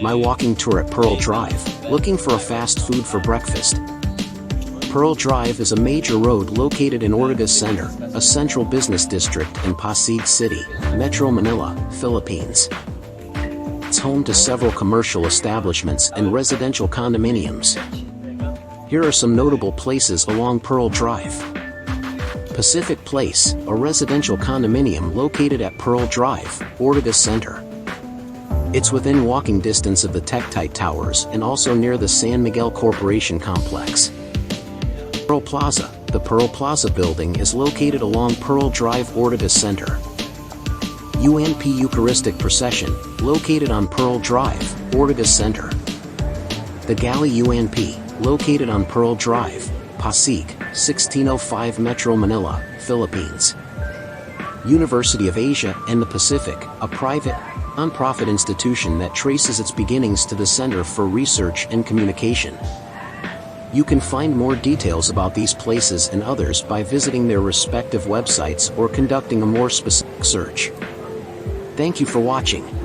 My walking tour at Pearl Drive, looking for a fast food for breakfast. Pearl Drive is a major road located in Ortigas Center, a central business district in Pasig City, Metro Manila, Philippines. It's home to several commercial establishments and residential condominiums. Here are some notable places along Pearl Drive. Pacific Place, a residential condominium located at Pearl Drive, Ortigas Center. It's within walking distance of the Tectite Towers and also near the San Miguel Corporation Complex. Pearl Plaza. The Pearl Plaza building is located along Pearl Drive, Ortigas Center. UNP Eucharistic Procession, located on Pearl Drive, Ortigas Center. The Galley UNP, located on Pearl Drive, Pasig, 1605 Metro Manila, Philippines. University of Asia and the Pacific, a private, non-profit institution that traces its beginnings to the Center for Research and Communication. You can find more details about these places and others by visiting their respective websites or conducting a more specific search. Thank you for watching.